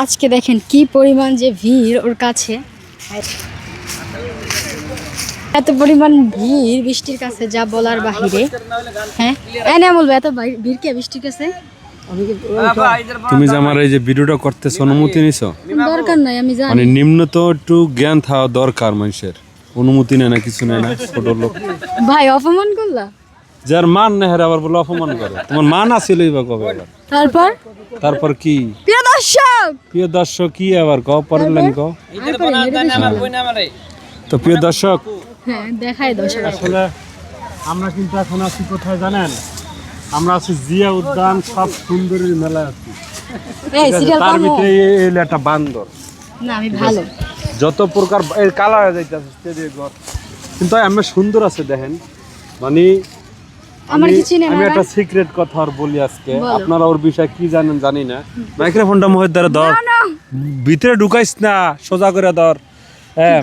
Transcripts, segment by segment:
আজকে দেখেন কি পরিমাণ যে ভিড় ওর কাছে, এত পরিমাণ ভিড় বৃষ্টির কাছে যা বলার বাহিরে। হ্যাঁ এনে বলবো এত ভিড় কে বৃষ্টির কাছে? তুমি যে আমার এই যে ভিডিওটা করতেছ অনুমতি নিছো? দরকার নাই, আমি জানি। মানে নিম্ন তো একটু জ্ঞান থাকা দরকার মানুষের। অনুমতি নেয় না, কিছু নেয় না, ছোট লোক। ভাই অপমান করলা? যার মান নেই আবার বলে অপমান করে। তোমার মান আসিলই বা কবে আবার? তারপর কি প্রিয় দর্শক কি আবার কও পড়লেন কও তো প্রিয় দর্শক। হ্যাঁ দেখাই দর্শক। আসলে আমরা কিন্তু এখন আছি কোথায় জানেন? আমরা আছি জিয়া উদ্যান সব সুন্দরীর মেলায় আছি। তার ভিতরে এই একটা বান্দর না, আমি ভালো যত প্রকার এর কালার যাইতেছে কিন্তু আমি সুন্দর আছে দেখেন। মানে আমি একটা সিক্রেট কথা আর বলি আজকে, আপনারা ওর বিষয়ে কি জানেন জানি না। মাইক্রোফোনটা মোহের দ্বারা ধর, ভিতরে ঢুকাইস না, সোজা করে ধর। হ্যাঁ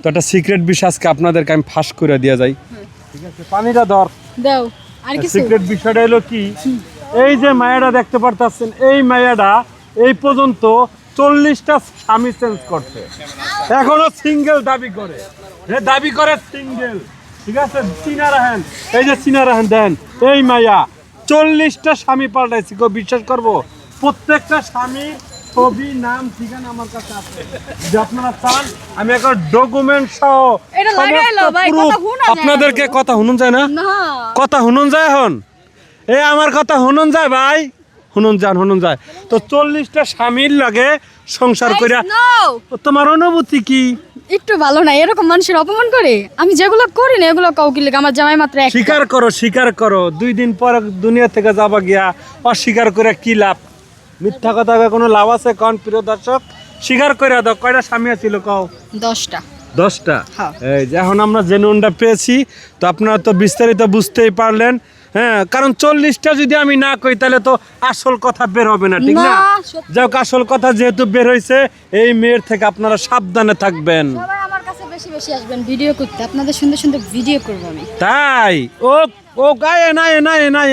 তো একটা সিক্রেট বিষয় আজকে আপনাদেরকে আমি ফাঁস করে দিয়ে যাই, ঠিক আছে? পানিটা ধর দাও। আর কি সিক্রেট বিষয়টা হলো কি, এই যে মায়াটা দেখতে পারতেছেন, এই মায়াটা এই পর্যন্ত 40টা স্বামী চেঞ্জ করছে, এখনো সিঙ্গেল দাবি করে সিঙ্গেল, ঠিক আছে? চিনা রাখেন, এই যে চিনা রাখেন দেন, এই মায়া 40টা স্বামী পাল্টাইছে। কেউ বিশ্বাস করবো? প্রত্যেকটা স্বামীর ছবি, নাম, ঠিকানা আমার কাছে আছে। যে আপনারা চান আমি একটা ডকুমেন্ট সহ আপনাদেরকে কথা শুনুন যায় না? কথা শুনুন যায় এখন? এই আমার কথা শুনুন যায় ভাই, শুনুন যায়। তো 40টা স্বামীর লাগে সংসার করে তোমার অনুভূতি কি? একটু ভালো না এরকম মানুষের অপমান করে? আমি যেগুলো করি না এগুলো কাউকে লেগে, আমার জামাই মাত্র একটা। স্বীকার করো 2 দিন পর দুনিয়া থেকে যাবা গিয়া, অস্বীকার করে কি লাভ? মিথ্যা কথা কোনো লাভ আছে? কোন প্রিয় দর্শক স্বীকার করে দাও, কয়টা স্বামী ছিল কও? 10টা। এই যে এখন আমরা জেনুনটা পেয়েছি, তো আপনারা তো বিস্তারিত বুঝতেই পারলেন। হ্যাঁ, কারণ 40টা যদি আমি না কই তাহলে তো আসল কথা বের হবে না, ঠিক না? যাক, আসল কথা যেহেতু বের হয়েছে, এই মেয়ের থেকে আপনারা সাবধানে থাকবেন। সবাই আমার কাছে বেশি আসবেন ভিডিও করতে, আপনাদের সুন্দর সুন্দর ভিডিও করব আমি। তাই ও গায়ে না